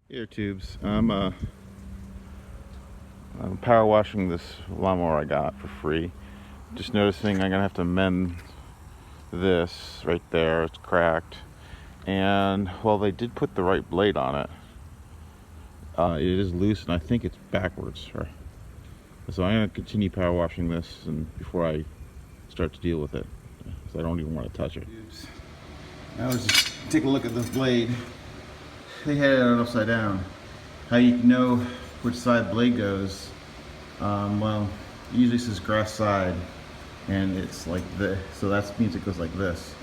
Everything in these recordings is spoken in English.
Ear tubes. I'm power washing this lawnmower I got for free. Just noticing I'm gonna have to mend this right there. It's cracked, and well, they did put the right blade on it. It is loose, and I think it's backwards. So I'm gonna continue power washing this, and before I start to deal with it, because I don't even want to touch it. I was just taking a look at this blade. They had it upside down. How you can know which side the blade goes? Well, usually it says grass side, and it's like this, so that means it goes like this.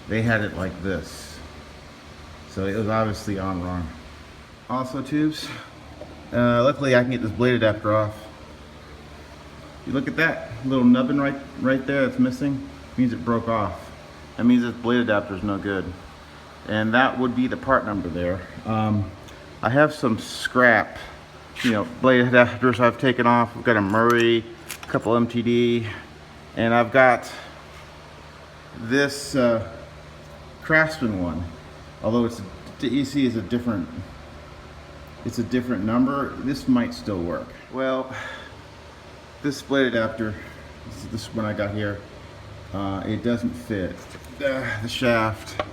They had it like this, so it was obviously on wrong. Also, tubes. Luckily, I can get this blade adapter off. You look at that little nubbin right there that's missing. It means it broke off. That means this blade adapter is no good, and that would be the part number there. I have some scrap, blade adapters I've taken off. I've got a Murray, a couple MTD, and I've got this Craftsman one. Although you see it's a different number. This might still work. Well, this blade adapter, this one I got here, it doesn't fit the shaft,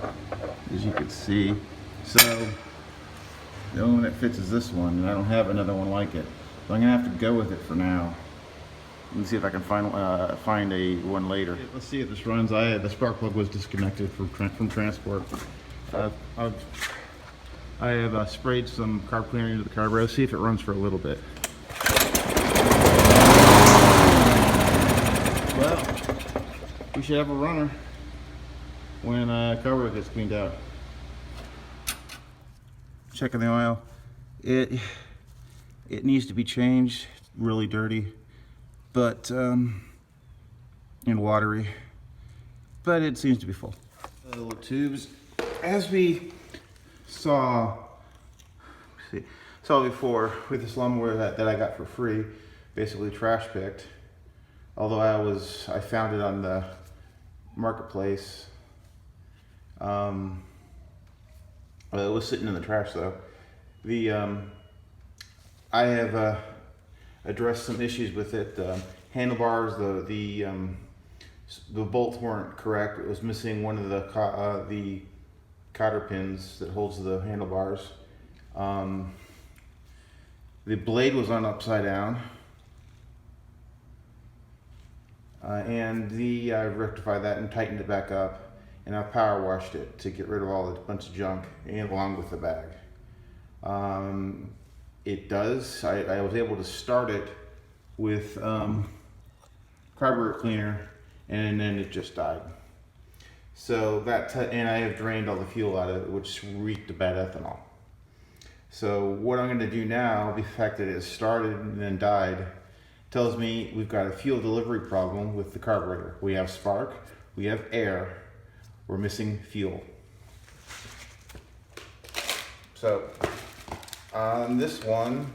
as you can see. So the only one that fits is this one, and I don't have another one like it. So I'm gonna have to go with it for now. Let me see if I can find a one later. Let's see if this runs. The spark plug was disconnected from transport. I have sprayed some carb cleaner into the carburetor. See if it runs for a little bit. Well, we should have a runner when carburetor gets cleaned out. Checking the oil. It needs to be changed. It's really dirty, but and watery, but it seems to be full. The little tubes, as we saw before with this lawnmower that I got for free, basically trash picked. Although I found it on the marketplace. It was sitting in the trash though. I have addressed some issues with it. Handlebars, the bolts weren't correct. It was missing one of the cotter pins that holds the handlebars. The blade was on upside down, and I rectified that and tightened it back up. And I power washed it to get rid of all the bunch of junk, and along with the bag. It does. I was able to start it with carburetor cleaner, and then it just died. So and I have drained all the fuel out of it, which reeked of bad ethanol. So what I'm going to do now, the fact that it started and then died, tells me we've got a fuel delivery problem with the carburetor. We have spark, we have air. We're missing fuel. So on this one,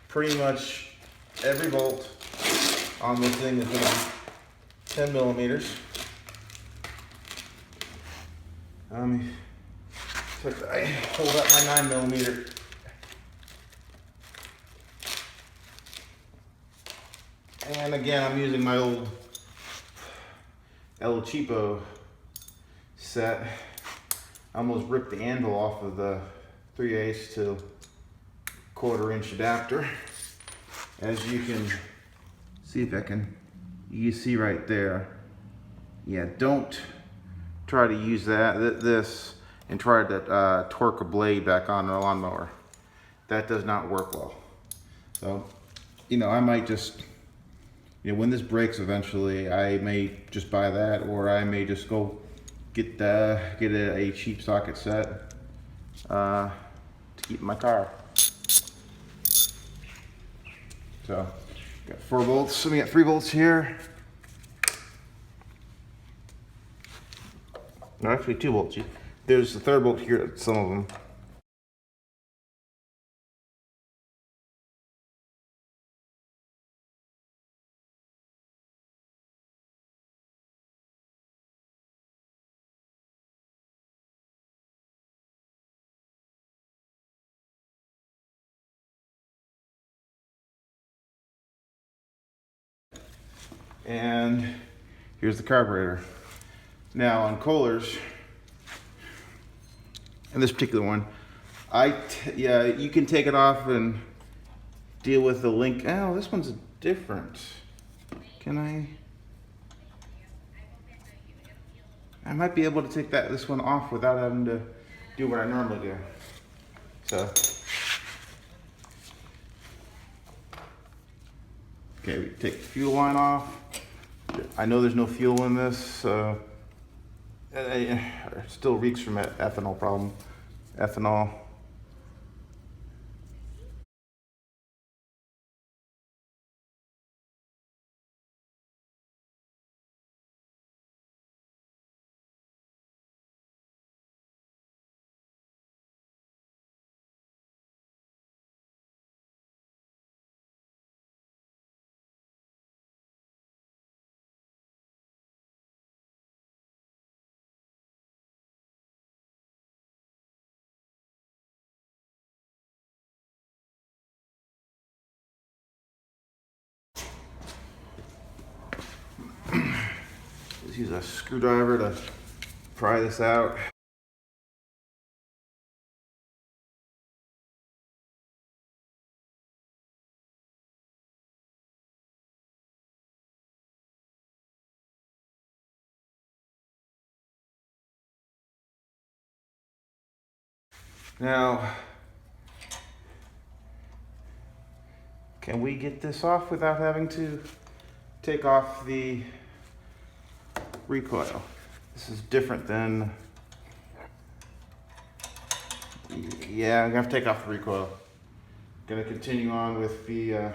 pretty much every bolt on this thing is going to be 10 millimeters. I hold up my 9 millimeter. And again, I'm using my old El Cheapo set. I almost ripped the handle off of the 3/8 to 1/4 inch adapter. As you can see, you see right there. Yeah, don't try to use this and try to torque a blade back on a lawnmower. That does not work well. So, I might just, when this breaks eventually, I may just buy that, or I may just go get a cheap socket set to keep in my car. So, got 4 bolts. So we got 3 bolts here. No, actually 2 bolts. There's the 3rd bolt here. Some of them. And here's the carburetor. Now on Kohler's, and this particular one, yeah, you can take it off and deal with the link. Oh, this one's different. Can I might be able to take this one off without having to do what I normally do. So, okay, we take the fuel line off. I know there's no fuel in this, so it still reeks from ethanol problem. Ethanol. Let's use a screwdriver to pry this out. Now, can we get this off without having to take off the recoil? This is different than, yeah, I'm gonna have to take off the recoil. Gonna continue on with the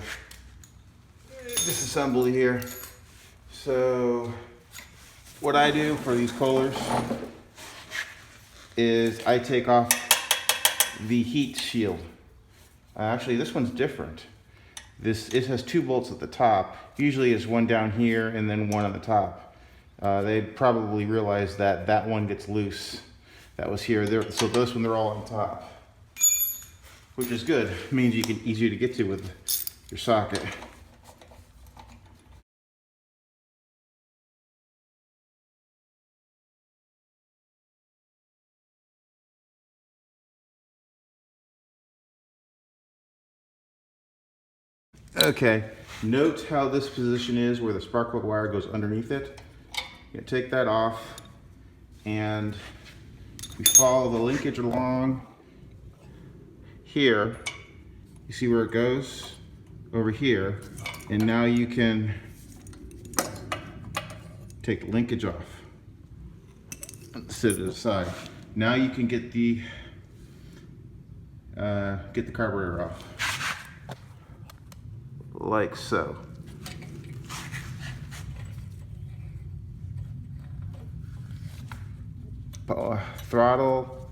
disassembly here. So what I do for these Kohlers is I take off the heat shield. Actually, this one's different. It has 2 bolts at the top. Usually it's one down here and then one on the top. They probably realized that that one gets loose. That was here. So this one, they're all on top, which is good. It means you can easier to get to with your socket. Okay, note how this position is where the spark plug wire goes underneath it. You take that off and we follow the linkage along here. You see where it goes? Over here. And now you can take the linkage off and set it aside. Now you can get the carburetor off. Like so. Throttle,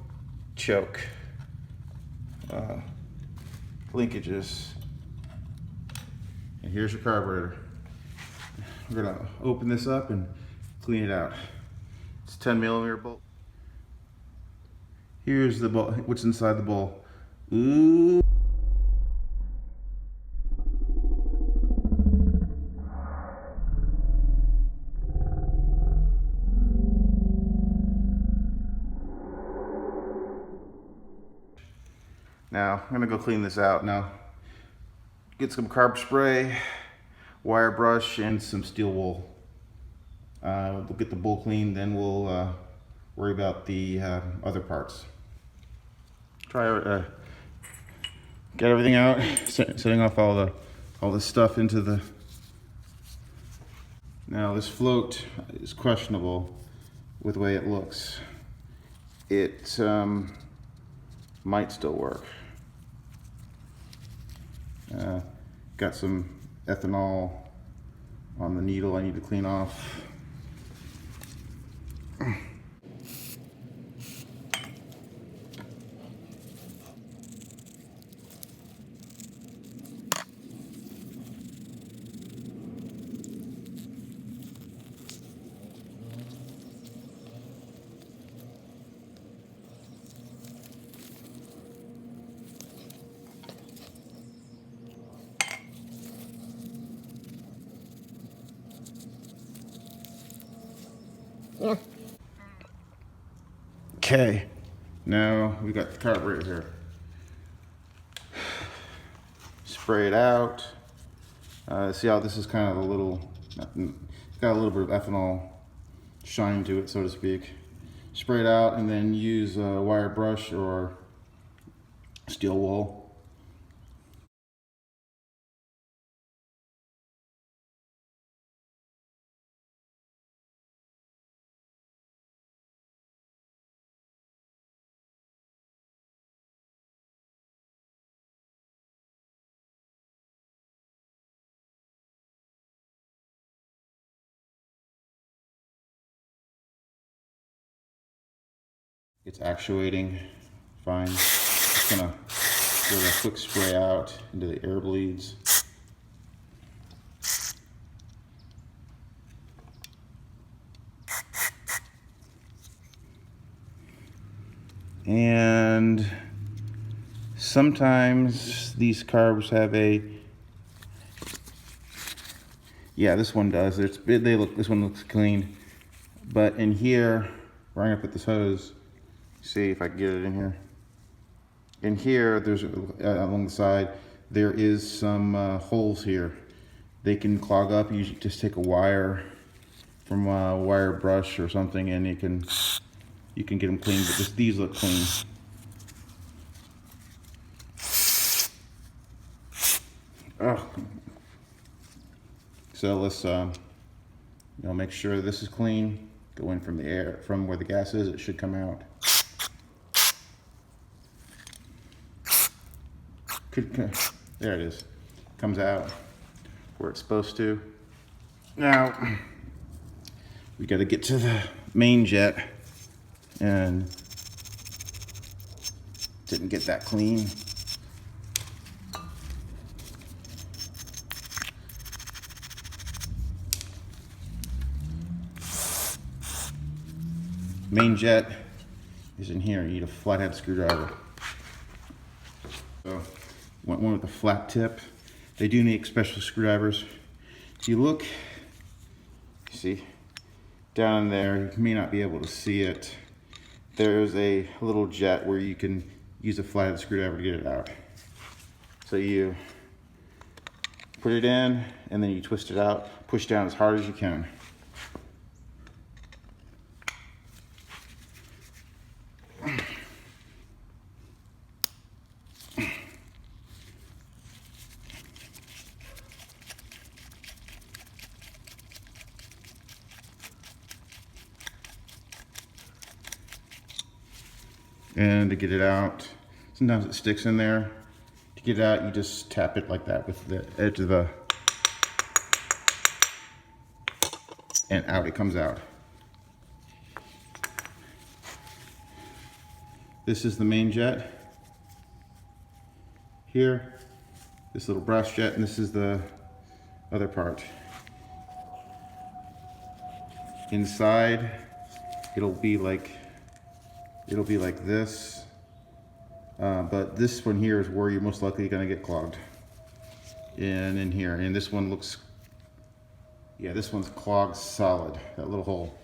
choke, linkages, and here's your carburetor. We're gonna open this up and clean it out. It's a 10mm bolt. Here's the bolt. What's inside the bowl? Ooh. Now, I'm gonna go clean this out now. Get some carb spray, wire brush, and some steel wool. We'll get the bowl cleaned, then we'll worry about the other parts. Try get everything out, setting off all the stuff into the. Now this float is questionable with the way it looks. It might still work. Got some ethanol on the needle I need to clean off. Yeah. Okay, now we got the carburetor here. Spray it out. See how this is kind of a little, it's got a little bit of ethanol shine to it, so to speak. Spray it out and then use a wire brush or steel wool. It's actuating fine. Just gonna give a quick spray out into the air bleeds. And sometimes these carbs have a, yeah, this one does. This one looks clean. But in here, where I'm gonna put this hose, see if I can get it in here. In here, there's along the side, there is some holes here. They can clog up. You just take a wire from a wire brush or something, and you can get them clean. But these look clean. Oh. So let's make sure this is clean. Go in from the air, from where the gas is. It should come out. There it is. Comes out where it's supposed to. Now we got to get to the main jet, and didn't get that clean. Main jet is in here. You need a flathead screwdriver. So, want one with a flat tip. They do make special screwdrivers. If you look, see, down there, you may not be able to see it. There's a little jet where you can use a flathead screwdriver to get it out. So you put it in, and then you twist it out, push down as hard as you can. And to get it out, sometimes it sticks in there. To get it out, you just tap it like that with the edge of the, and out it comes out. This is the main jet. Here, this little brass jet, and this is the other part. Inside, it'll be like this, but this one here is where you're most likely going to get clogged. And in here, and this one looks, yeah, this one's clogged solid, that little hole.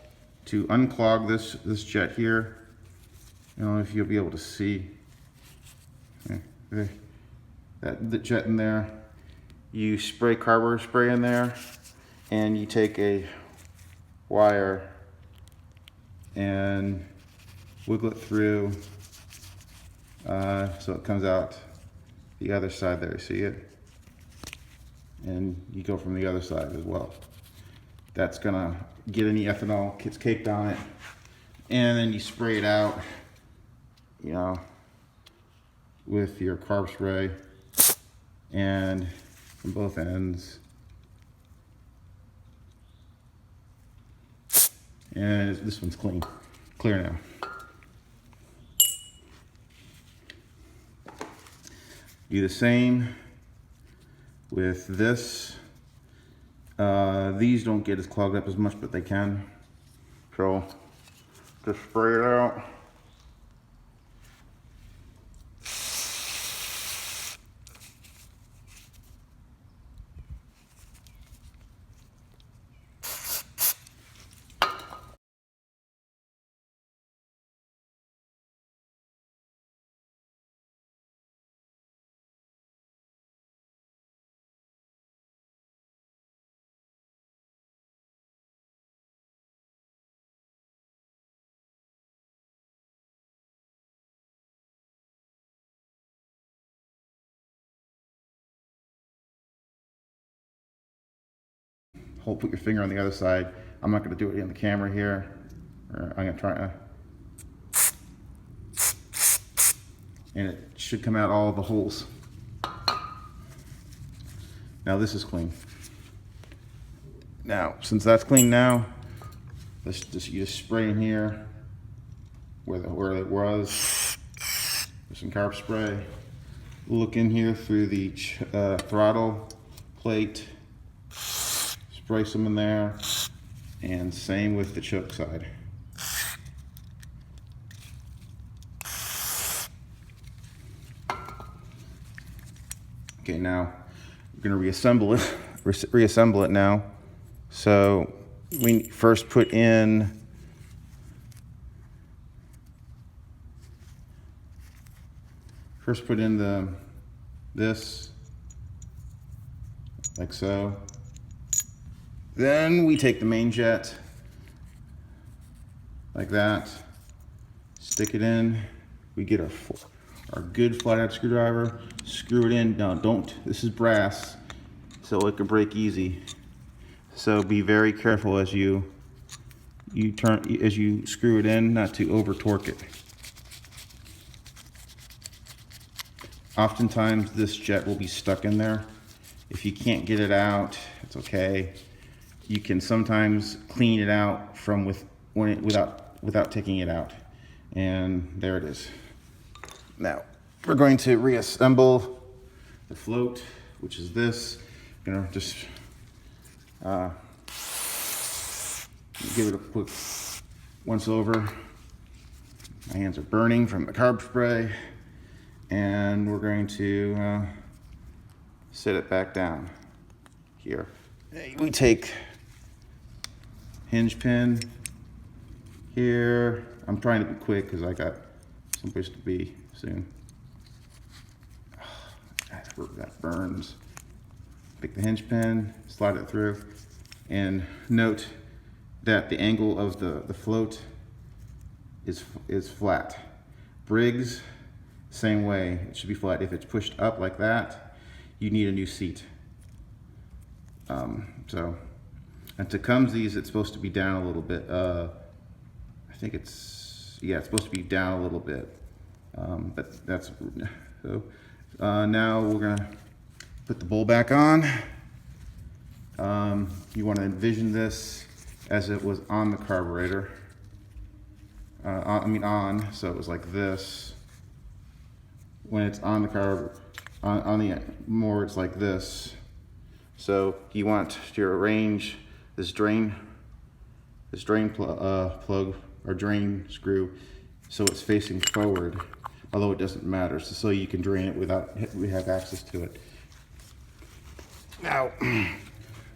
To unclog this jet here, I don't know if you'll be able to see that jet in there. You spray carburetor spray in there, and you take a wire and wiggle it through so it comes out the other side there. See it? And you go from the other side as well. That's gonna get any ethanol gets caked on it, and then you spray it out, with your carb spray, and from both ends. And this one's clear now. Do the same with this. These don't get as clogged up as much, but they can. So just spray it out. put your finger on the other side. I'm not going to do it in the camera here. I'm going to try to, and it should come out all of the holes. Now this is clean. Now, since that's clean now, you just spray in here where it was. There's some CARB spray. Look in here through the throttle plate. Spray some in there, and same with the choke side. Okay, now we're going to reassemble it now. So we first put in this like so. Then we take the main jet like that, stick it in. We get our good flathead screwdriver, screw it in. Now this is brass, so it can break easy. So be very careful as you screw it in, not to over torque it. Oftentimes this jet will be stuck in there. If you can't get it out, it's okay. You can sometimes clean it out without taking it out. And there it is. Now we're going to reassemble the float, which is this. I'm gonna just give it a quick once over. My hands are burning from the CARB spray, and we're going to set it back down here. We take hinge pin here. I'm trying to be quick because I got someplace to be soon. That burns. Pick the hinge pin, slide it through, and note that the angle of the float is flat. Briggs, same way, it should be flat. If it's pushed up like that, you need a new seat. And to Cumsies, it's supposed to be down a little bit. I think it's supposed to be down a little bit. But that's, so now we're gonna put the bowl back on. You wanna envision this as it was on the carburetor. On, so it was like this. When it's on the carb, on the more, it's like this. So you want to arrange this drain plug or drain screw so it's facing forward, although it doesn't matter, so you can drain it without we have access to it. Now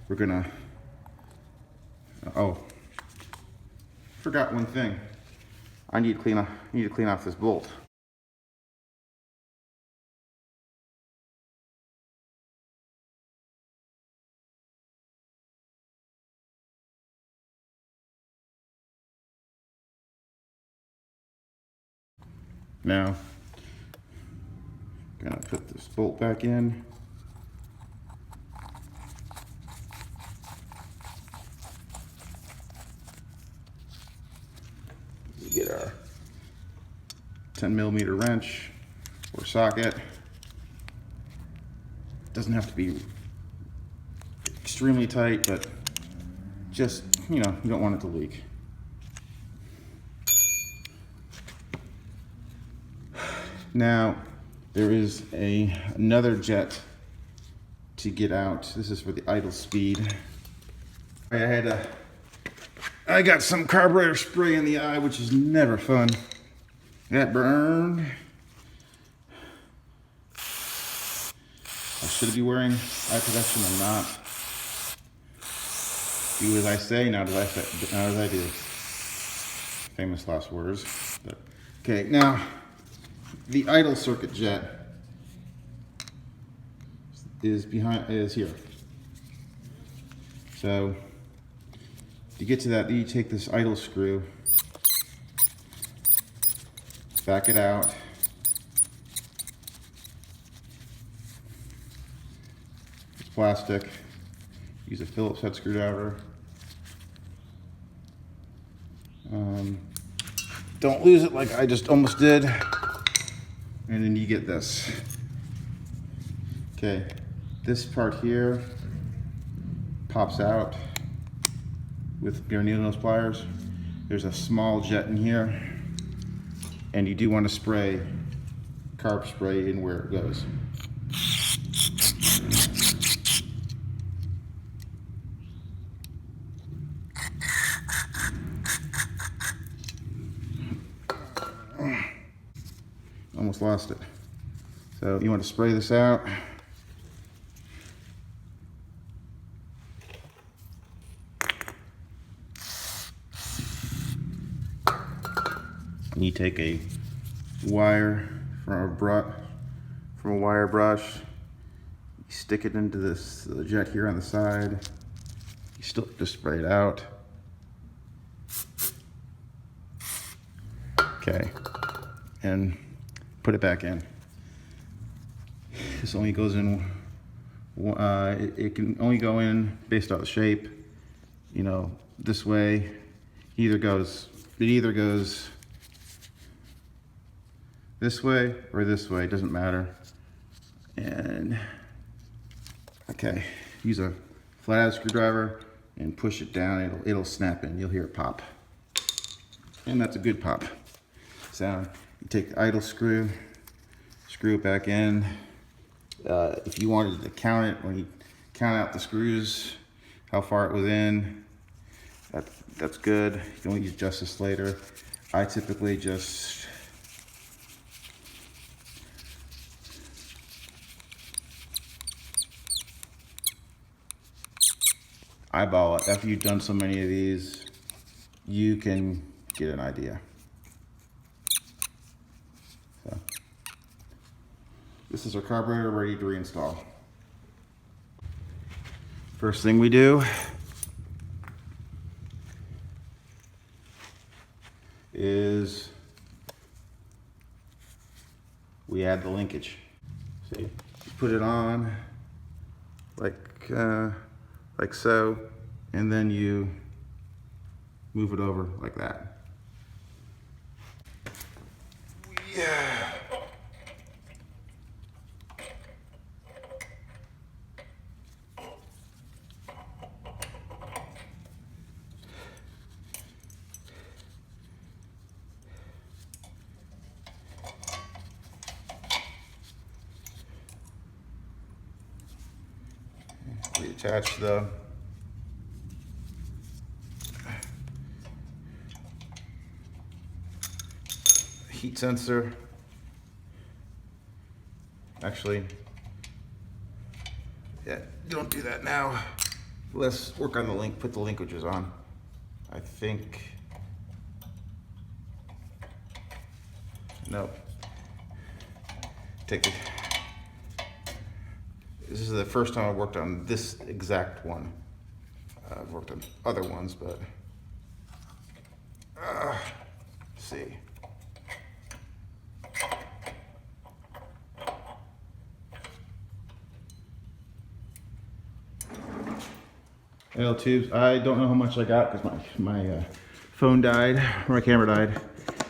we're gonna, forgot one thing. I need to clean off this bolt. Now, I'm gonna put this bolt back in. We get our 10mm wrench or socket. Doesn't have to be extremely tight, but just, you don't want it to leak. Now, there is another jet to get out. This is for the idle speed. I got some carburetor spray in the eye, which is never fun. That burned. Should I be wearing eye protection or not? Do as I say, not as I do. Famous last words. But, okay, now the idle circuit jet is here. So to get to that, you take this idle screw, back it out, it's plastic. use a Phillips head screwdriver. Don't lose it like I just almost did. And then you get this. Okay, this part here pops out with your needle nose pliers. There's a small jet in here, and you do want to spray CARB spray in where it goes. Almost lost it. So you want to spray this out. And you take a wire from a wire brush, you stick it into the jet here on the side. You still just spray it out. Okay, and put it back in. This only goes in. It can only go in based on the shape. You know, this way. It either goes this way or this way, it doesn't matter. And okay, use a flathead screwdriver and push it down, it'll snap in, you'll hear it pop. And that's a good pop sound. You take the idle screw it back in. If you wanted to count it, when you count out the screws, how far it was in, that's good. You can always adjust this later. I typically just eyeball it. After you've done so many of these, you can get an idea. So, this is our carburetor ready to reinstall. First thing we do is we add the linkage. See, you put it on like so, and then you move it over like that. Yeah. Reattach the heat sensor. Actually, yeah, you don't do that now. Let's work on the link, put the linkages on. I think, nope. Take it. This is the first time I worked on this exact one. I've worked on other ones, but let's see. L tubes. I don't know how much I got because my phone died, or my camera died.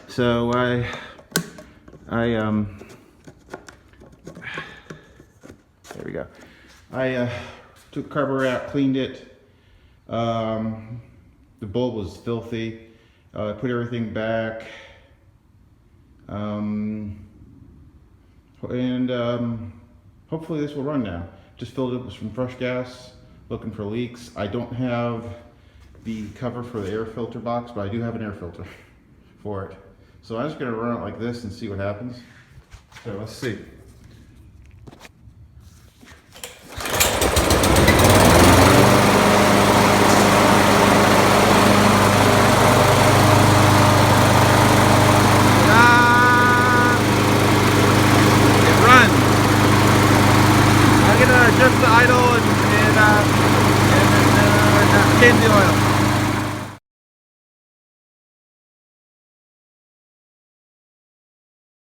So there we go. I took the carburetor out, cleaned it. The bulb was filthy. Put everything back. Hopefully this will run now. Just filled it with some fresh gas. Looking for leaks. I don't have the cover for the air filter box, but I do have an air filter for it. So I'm just gonna run it like this and see what happens. So let's see. It runs. I'm gonna adjust the idle and change the oil.